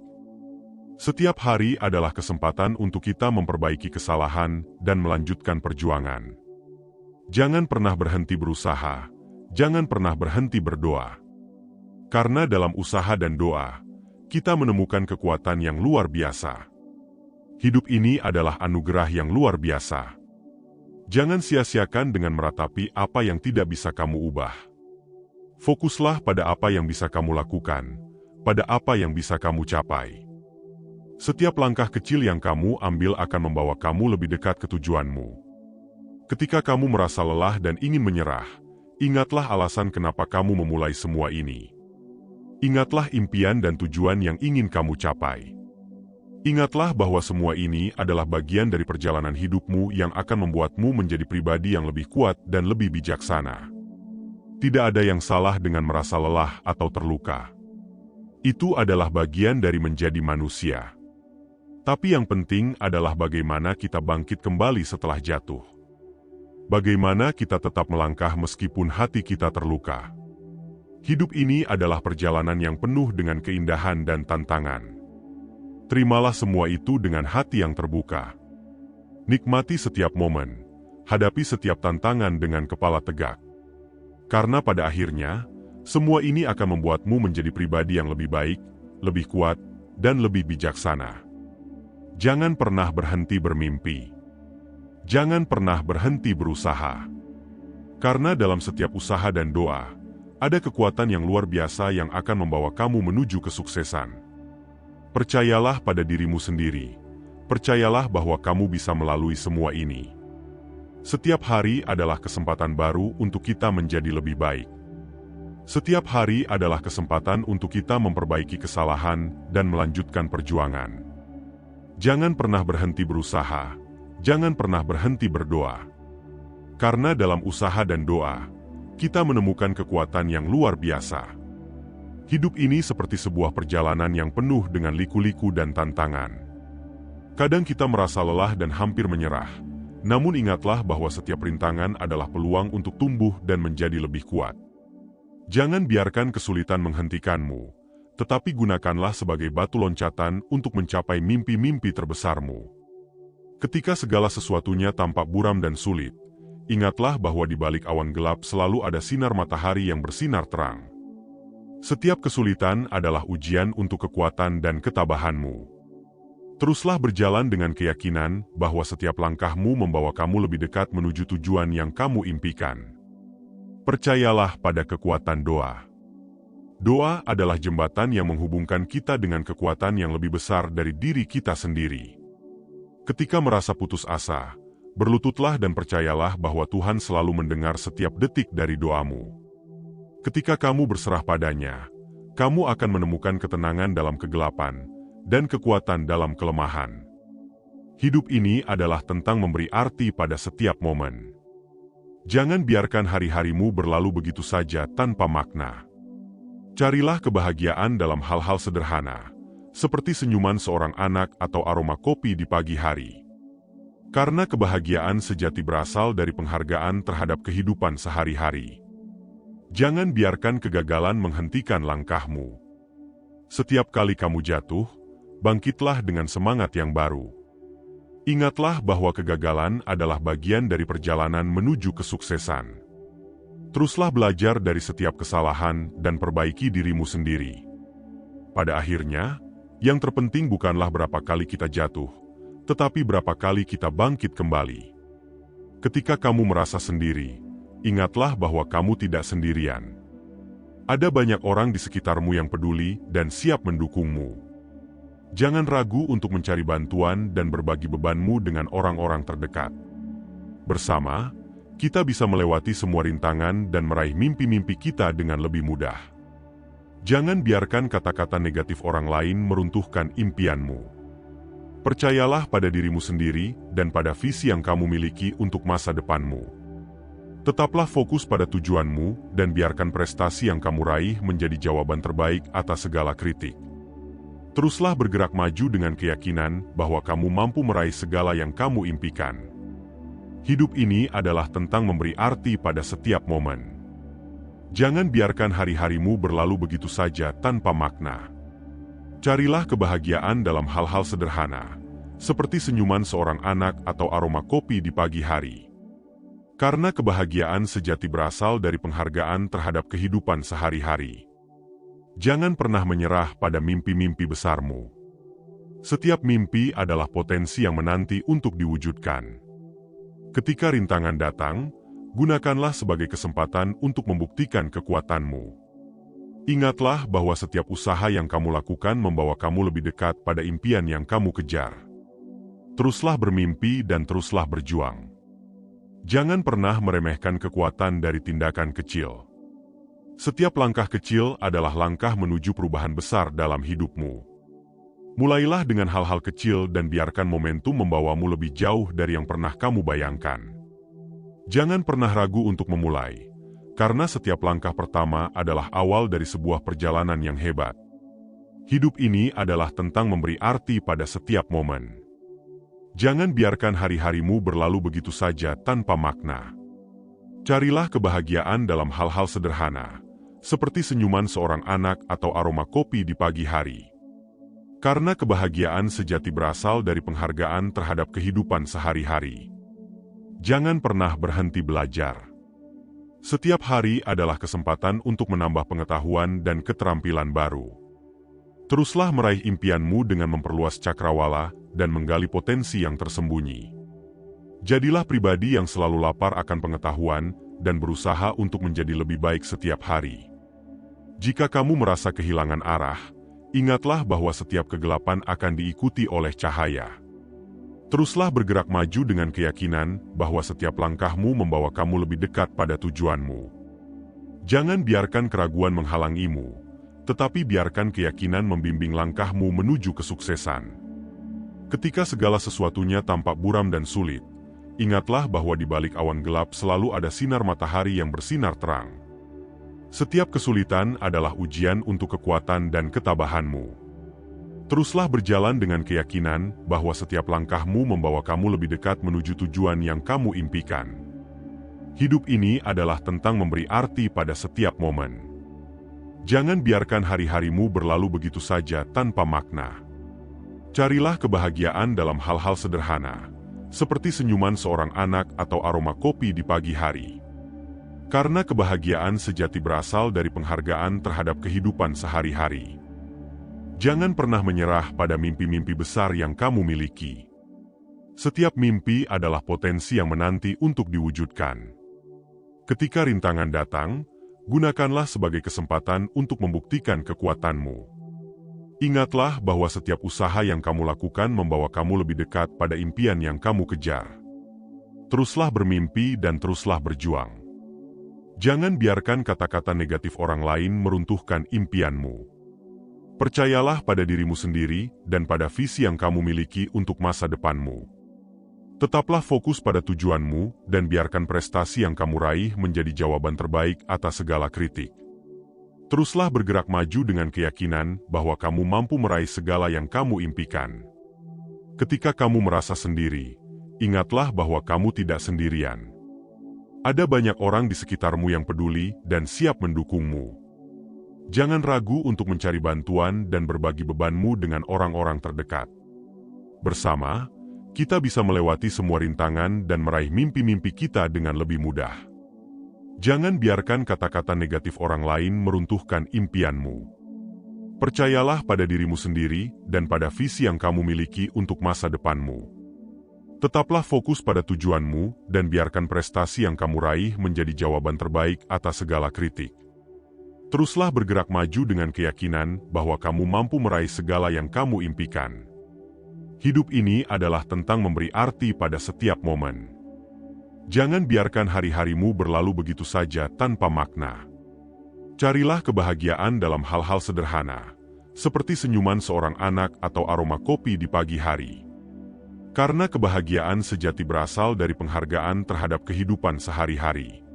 [SPEAKER 1] Setiap hari adalah kesempatan untuk kita memperbaiki kesalahan dan melanjutkan perjuangan. Jangan pernah berhenti berusaha. Jangan pernah berhenti berdoa. Karena dalam usaha dan doa, kita menemukan kekuatan yang luar biasa. Hidup ini adalah anugerah yang luar biasa. Jangan sia-siakan dengan meratapi apa yang tidak bisa kamu ubah. Fokuslah pada apa yang bisa kamu lakukan, pada apa yang bisa kamu capai. Setiap langkah kecil yang kamu ambil akan membawa kamu lebih dekat ke tujuanmu. Ketika kamu merasa lelah dan ingin menyerah, ingatlah alasan kenapa kamu memulai semua ini. Ingatlah impian dan tujuan yang ingin kamu capai. Ingatlah bahwa semua ini adalah bagian dari perjalanan hidupmu yang akan membuatmu menjadi pribadi yang lebih kuat dan lebih bijaksana. Tidak ada yang salah dengan merasa lelah atau terluka. Itu adalah bagian dari menjadi manusia. Tapi yang penting adalah bagaimana kita bangkit kembali setelah jatuh. Bagaimana kita tetap melangkah meskipun hati kita terluka. Hidup ini adalah perjalanan yang penuh dengan keindahan dan tantangan. Terimalah semua itu dengan hati yang terbuka. Nikmati setiap momen, hadapi setiap tantangan dengan kepala tegak. Karena pada akhirnya, semua ini akan membuatmu menjadi pribadi yang lebih baik, lebih kuat, dan lebih bijaksana. Jangan pernah berhenti bermimpi. Jangan pernah berhenti berusaha. Karena dalam setiap usaha dan doa, ada kekuatan yang luar biasa yang akan membawa kamu menuju kesuksesan. Percayalah pada dirimu sendiri. Percayalah bahwa kamu bisa melalui semua ini. Setiap hari adalah kesempatan baru untuk kita menjadi lebih baik. Setiap hari adalah kesempatan untuk kita memperbaiki kesalahan dan melanjutkan perjuangan. Jangan pernah berhenti berusaha. Jangan pernah berhenti berdoa. Karena dalam usaha dan doa, kita menemukan kekuatan yang luar biasa. Hidup ini seperti sebuah perjalanan yang penuh dengan liku-liku dan tantangan. Kadang kita merasa lelah dan hampir menyerah. Namun ingatlah bahwa setiap rintangan adalah peluang untuk tumbuh dan menjadi lebih kuat. Jangan biarkan kesulitan menghentikanmu, tetapi gunakanlah sebagai batu loncatan untuk mencapai mimpi-mimpi terbesarmu. Ketika segala sesuatunya tampak buram dan sulit, ingatlah bahwa di balik awan gelap selalu ada sinar matahari yang bersinar terang. Setiap kesulitan adalah ujian untuk kekuatan dan ketabahanmu. Teruslah berjalan dengan keyakinan bahwa setiap langkahmu membawa kamu lebih dekat menuju tujuan yang kamu impikan. Percayalah pada kekuatan doa. Doa adalah jembatan yang menghubungkan kita dengan kekuatan yang lebih besar dari diri kita sendiri. Ketika merasa putus asa, berlututlah dan percayalah bahwa Tuhan selalu mendengar setiap detik dari doamu. Ketika kamu berserah padanya, kamu akan menemukan ketenangan dalam kegelapan dan kekuatan dalam kelemahan. Hidup ini adalah tentang memberi arti pada setiap momen. Jangan biarkan hari-harimu berlalu begitu saja tanpa makna. Carilah kebahagiaan dalam hal-hal sederhana, seperti senyuman seorang anak atau aroma kopi di pagi hari. Karena kebahagiaan sejati berasal dari penghargaan terhadap kehidupan sehari-hari. Jangan biarkan kegagalan menghentikan langkahmu. Setiap kali kamu jatuh, bangkitlah dengan semangat yang baru. Ingatlah bahwa kegagalan adalah bagian dari perjalanan menuju kesuksesan. Teruslah belajar dari setiap kesalahan dan perbaiki dirimu sendiri. Pada akhirnya, yang terpenting bukanlah berapa kali kita jatuh, tetapi berapa kali kita bangkit kembali. Ketika kamu merasa sendiri, ingatlah bahwa kamu tidak sendirian. Ada banyak orang di sekitarmu yang peduli dan siap mendukungmu. Jangan ragu untuk mencari bantuan dan berbagi bebanmu dengan orang-orang terdekat. Bersama, kita bisa melewati semua rintangan dan meraih mimpi-mimpi kita dengan lebih mudah. Jangan biarkan kata-kata negatif orang lain meruntuhkan impianmu. Percayalah pada dirimu sendiri dan pada visi yang kamu miliki untuk masa depanmu. Tetaplah fokus pada tujuanmu dan biarkan prestasi yang kamu raih menjadi jawaban terbaik atas segala kritik. Teruslah bergerak maju dengan keyakinan bahwa kamu mampu meraih segala yang kamu impikan. Hidup ini adalah tentang memberi arti pada setiap momen. Jangan biarkan hari-harimu berlalu begitu saja tanpa makna. Carilah kebahagiaan dalam hal-hal sederhana, seperti senyuman seorang anak atau aroma kopi di pagi hari. Karena kebahagiaan sejati berasal dari penghargaan terhadap kehidupan sehari-hari. Jangan pernah menyerah pada mimpi-mimpi besarmu. Setiap mimpi adalah potensi yang menanti untuk diwujudkan. Ketika rintangan datang, gunakanlah sebagai kesempatan untuk membuktikan kekuatanmu. Ingatlah bahwa setiap usaha yang kamu lakukan membawa kamu lebih dekat pada impian yang kamu kejar. Teruslah bermimpi dan teruslah berjuang. Jangan pernah meremehkan kekuatan dari tindakan kecil. Setiap langkah kecil adalah langkah menuju perubahan besar dalam hidupmu. Mulailah dengan hal-hal kecil dan biarkan momentum membawamu lebih jauh dari yang pernah kamu bayangkan. Jangan pernah ragu untuk memulai, karena setiap langkah pertama adalah awal dari sebuah perjalanan yang hebat. Hidup ini adalah tentang memberi arti pada setiap momen. Jangan biarkan hari-harimu berlalu begitu saja tanpa makna. Carilah kebahagiaan dalam hal-hal sederhana, seperti senyuman seorang anak atau aroma kopi di pagi hari. Karena kebahagiaan sejati berasal dari penghargaan terhadap kehidupan sehari-hari. Jangan pernah berhenti belajar. Setiap hari adalah kesempatan untuk menambah pengetahuan dan keterampilan baru. Teruslah meraih impianmu dengan memperluas cakrawala dan menggali potensi yang tersembunyi. Jadilah pribadi yang selalu lapar akan pengetahuan dan berusaha untuk menjadi lebih baik setiap hari. Jika kamu merasa kehilangan arah, ingatlah bahwa setiap kegelapan akan diikuti oleh cahaya. Teruslah bergerak maju dengan keyakinan bahwa setiap langkahmu membawa kamu lebih dekat pada tujuanmu. Jangan biarkan keraguan menghalangimu, tetapi biarkan keyakinan membimbing langkahmu menuju kesuksesan. Ketika segala sesuatunya tampak buram dan sulit, ingatlah bahwa di balik awan gelap selalu ada sinar matahari yang bersinar terang. Setiap kesulitan adalah ujian untuk kekuatan dan ketabahanmu. Teruslah berjalan dengan keyakinan bahwa setiap langkahmu membawa kamu lebih dekat menuju tujuan yang kamu impikan. Hidup ini adalah tentang memberi arti pada setiap momen. Jangan biarkan hari-harimu berlalu begitu saja tanpa makna. Carilah kebahagiaan dalam hal-hal sederhana, seperti senyuman seorang anak atau aroma kopi di pagi hari. Karena kebahagiaan sejati berasal dari penghargaan terhadap kehidupan sehari-hari. Jangan pernah menyerah pada mimpi-mimpi besar yang kamu miliki. Setiap mimpi adalah potensi yang menanti untuk diwujudkan. Ketika rintangan datang, gunakanlah sebagai kesempatan untuk membuktikan kekuatanmu. Ingatlah bahwa setiap usaha yang kamu lakukan membawa kamu lebih dekat pada impian yang kamu kejar. Teruslah bermimpi dan teruslah berjuang. Jangan biarkan kata-kata negatif orang lain meruntuhkan impianmu. Percayalah pada dirimu sendiri dan pada visi yang kamu miliki untuk masa depanmu. Tetaplah fokus pada tujuanmu dan biarkan prestasi yang kamu raih menjadi jawaban terbaik atas segala kritik. Teruslah bergerak maju dengan keyakinan bahwa kamu mampu meraih segala yang kamu impikan. Ketika kamu merasa sendiri, ingatlah bahwa kamu tidak sendirian. Ada banyak orang di sekitarmu yang peduli dan siap mendukungmu. Jangan ragu untuk mencari bantuan dan berbagi bebanmu dengan orang-orang terdekat. Bersama, kita bisa melewati semua rintangan dan meraih mimpi-mimpi kita dengan lebih mudah. Jangan biarkan kata-kata negatif orang lain meruntuhkan impianmu. Percayalah pada dirimu sendiri dan pada visi yang kamu miliki untuk masa depanmu. Tetaplah fokus pada tujuanmu dan biarkan prestasi yang kamu raih menjadi jawaban terbaik atas segala kritik. Teruslah bergerak maju dengan keyakinan bahwa kamu mampu meraih segala yang kamu impikan. Hidup ini adalah tentang memberi arti pada setiap momen. Jangan biarkan hari-harimu berlalu begitu saja tanpa makna. Carilah kebahagiaan dalam hal-hal sederhana, seperti senyuman seorang anak atau aroma kopi di pagi hari. Karena kebahagiaan sejati berasal dari penghargaan terhadap kehidupan sehari-hari.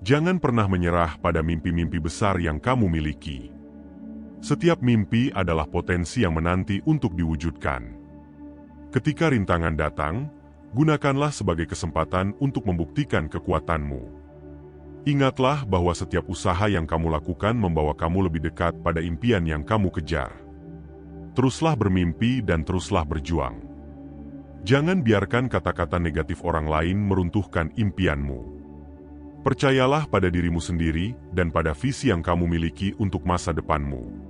[SPEAKER 1] Jangan pernah menyerah pada mimpi-mimpi besar yang kamu miliki. Setiap mimpi adalah potensi yang menanti untuk diwujudkan. Ketika rintangan datang, gunakanlah sebagai kesempatan untuk membuktikan kekuatanmu. Ingatlah bahwa setiap usaha yang kamu lakukan membawa kamu lebih dekat pada impian yang kamu kejar. Teruslah bermimpi dan teruslah berjuang. Jangan biarkan kata-kata negatif orang lain meruntuhkan impianmu. Percayalah pada dirimu sendiri dan pada visi yang kamu miliki untuk masa depanmu.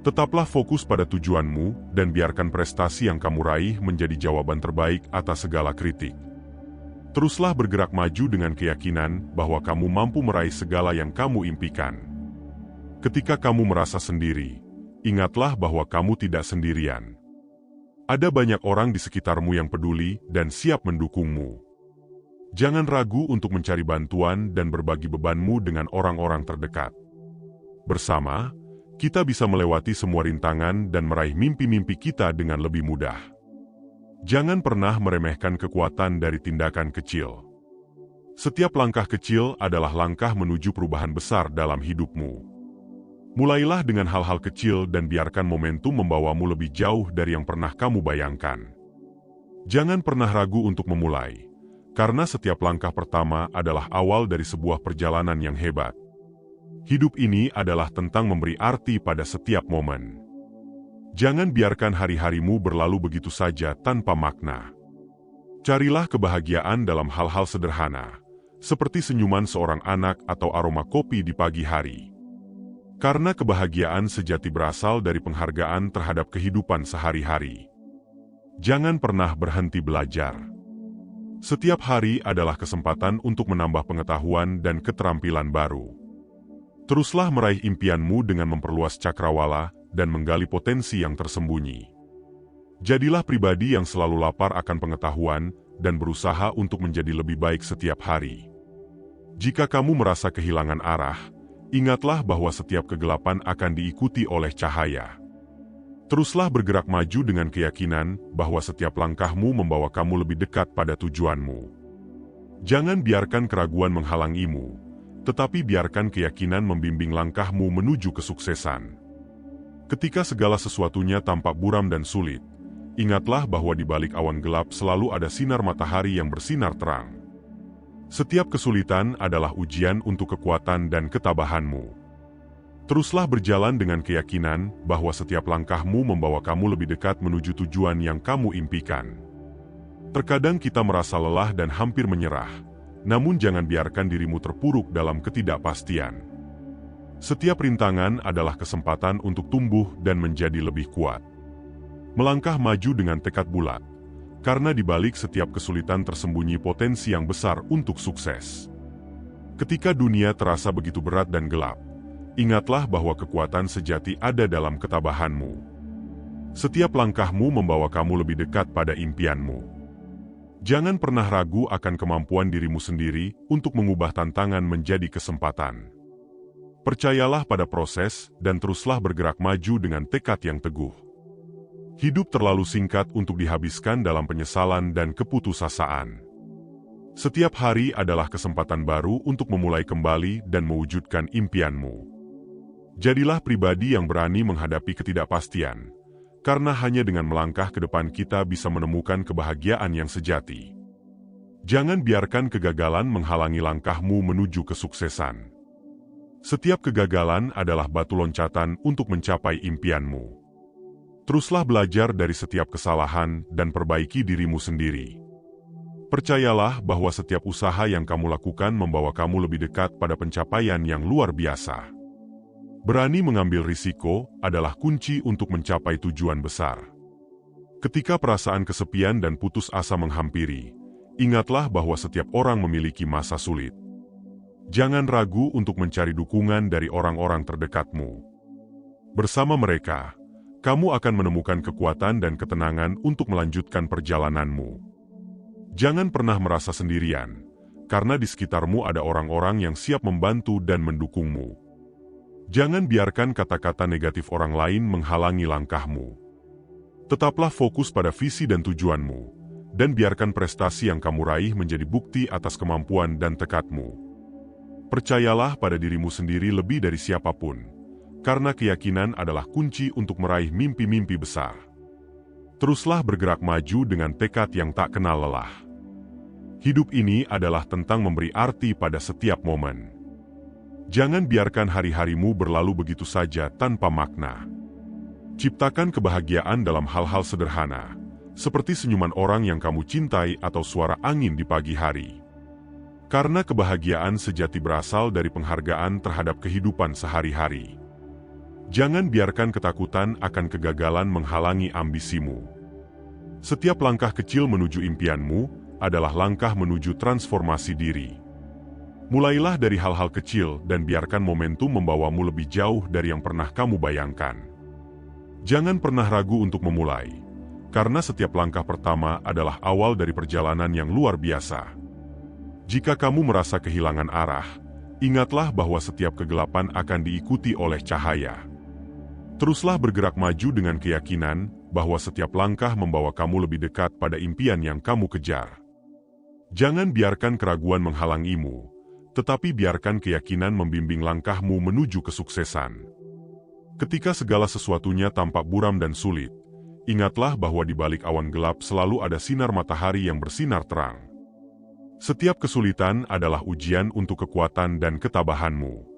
[SPEAKER 1] Tetaplah fokus pada tujuanmu dan biarkan prestasi yang kamu raih menjadi jawaban terbaik atas segala kritik. Teruslah bergerak maju dengan keyakinan bahwa kamu mampu meraih segala yang kamu impikan. Ketika kamu merasa sendiri, ingatlah bahwa kamu tidak sendirian. Ada banyak orang di sekitarmu yang peduli dan siap mendukungmu. Jangan ragu untuk mencari bantuan dan berbagi bebanmu dengan orang-orang terdekat. Bersama, kita bisa melewati semua rintangan dan meraih mimpi-mimpi kita dengan lebih mudah. Jangan pernah meremehkan kekuatan dari tindakan kecil. Setiap langkah kecil adalah langkah menuju perubahan besar dalam hidupmu. Mulailah dengan hal-hal kecil dan biarkan momentum membawamu lebih jauh dari yang pernah kamu bayangkan. Jangan pernah ragu untuk memulai, karena setiap langkah pertama adalah awal dari sebuah perjalanan yang hebat. Hidup ini adalah tentang memberi arti pada setiap momen. Jangan biarkan hari-harimu berlalu begitu saja tanpa makna. Carilah kebahagiaan dalam hal-hal sederhana, seperti senyuman seorang anak atau aroma kopi di pagi hari. Karena kebahagiaan sejati berasal dari penghargaan terhadap kehidupan sehari-hari. Jangan pernah berhenti belajar. Setiap hari adalah kesempatan untuk menambah pengetahuan dan keterampilan baru. Teruslah meraih impianmu dengan memperluas cakrawala dan menggali potensi yang tersembunyi. Jadilah pribadi yang selalu lapar akan pengetahuan dan berusaha untuk menjadi lebih baik setiap hari. Jika kamu merasa kehilangan arah, ingatlah bahwa setiap kegelapan akan diikuti oleh cahaya. Teruslah bergerak maju dengan keyakinan bahwa setiap langkahmu membawa kamu lebih dekat pada tujuanmu. Jangan biarkan keraguan menghalangimu, tetapi biarkan keyakinan membimbing langkahmu menuju kesuksesan. Ketika segala sesuatunya tampak buram dan sulit, ingatlah bahwa di balik awan gelap selalu ada sinar matahari yang bersinar terang. Setiap kesulitan adalah ujian untuk kekuatan dan ketabahanmu. Teruslah berjalan dengan keyakinan bahwa setiap langkahmu membawa kamu lebih dekat menuju tujuan yang kamu impikan. Terkadang kita merasa lelah dan hampir menyerah, Namun jangan biarkan dirimu terpuruk dalam ketidakpastian. Setiap rintangan adalah kesempatan untuk tumbuh dan menjadi lebih kuat. Melangkah maju dengan tekad bulat, karena di balik setiap kesulitan tersembunyi potensi yang besar untuk sukses. Ketika dunia terasa begitu berat dan gelap, ingatlah bahwa kekuatan sejati ada dalam ketabahanmu. Setiap langkahmu membawa kamu lebih dekat pada impianmu. Jangan pernah ragu akan kemampuan dirimu sendiri untuk mengubah tantangan menjadi kesempatan. Percayalah pada proses dan teruslah bergerak maju dengan tekad yang teguh. Hidup terlalu singkat untuk dihabiskan dalam penyesalan dan keputusasaan. Setiap hari adalah kesempatan baru untuk memulai kembali dan mewujudkan impianmu. Jadilah pribadi yang berani menghadapi ketidakpastian, karena hanya dengan melangkah ke depan kita bisa menemukan kebahagiaan yang sejati. Jangan biarkan kegagalan menghalangi langkahmu menuju kesuksesan. Setiap kegagalan adalah batu loncatan untuk mencapai impianmu. Teruslah belajar dari setiap kesalahan dan perbaiki dirimu sendiri. Percayalah bahwa setiap usaha yang kamu lakukan membawa kamu lebih dekat pada pencapaian yang luar biasa. Berani mengambil risiko adalah kunci untuk mencapai tujuan besar. Ketika perasaan kesepian dan putus asa menghampiri, ingatlah bahwa setiap orang memiliki masa sulit. Jangan ragu untuk mencari dukungan dari orang-orang terdekatmu. Bersama mereka, kamu akan menemukan kekuatan dan ketenangan untuk melanjutkan perjalananmu. Jangan pernah merasa sendirian, karena di sekitarmu ada orang-orang yang siap membantu dan mendukungmu. Jangan biarkan kata-kata negatif orang lain menghalangi langkahmu. Tetaplah fokus pada visi dan tujuanmu, dan biarkan prestasi yang kamu raih menjadi bukti atas kemampuan dan tekadmu. Percayalah pada dirimu sendiri lebih dari siapapun, karena keyakinan adalah kunci untuk meraih mimpi-mimpi besar. Teruslah bergerak maju dengan tekad yang tak kenal lelah. Hidup ini adalah tentang memberi arti pada setiap momen. Jangan biarkan hari-harimu berlalu begitu saja tanpa makna. Ciptakan kebahagiaan dalam hal-hal sederhana, seperti senyuman orang yang kamu cintai atau suara angin di pagi hari. Karena kebahagiaan sejati berasal dari penghargaan terhadap kehidupan sehari-hari. Jangan biarkan ketakutan akan kegagalan menghalangi ambisimu. Setiap langkah kecil menuju impianmu adalah langkah menuju transformasi diri. Mulailah dari hal-hal kecil dan biarkan momentum membawamu lebih jauh dari yang pernah kamu bayangkan. Jangan pernah ragu untuk memulai, karena setiap langkah pertama adalah awal dari perjalanan yang luar biasa. Jika kamu merasa kehilangan arah, ingatlah bahwa setiap kegelapan akan diikuti oleh cahaya. Teruslah bergerak maju dengan keyakinan bahwa setiap langkah membawa kamu lebih dekat pada impian yang kamu kejar. Jangan biarkan keraguan menghalangimu, tetapi biarkan keyakinan membimbing langkahmu menuju kesuksesan. Ketika segala sesuatunya tampak buram dan sulit, ingatlah bahwa di balik awan gelap selalu ada sinar matahari yang bersinar terang. Setiap kesulitan adalah ujian untuk kekuatan dan ketabahanmu.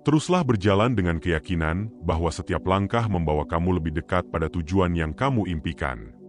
[SPEAKER 1] Teruslah berjalan dengan keyakinan bahwa setiap langkah membawa kamu lebih dekat pada tujuan yang kamu impikan.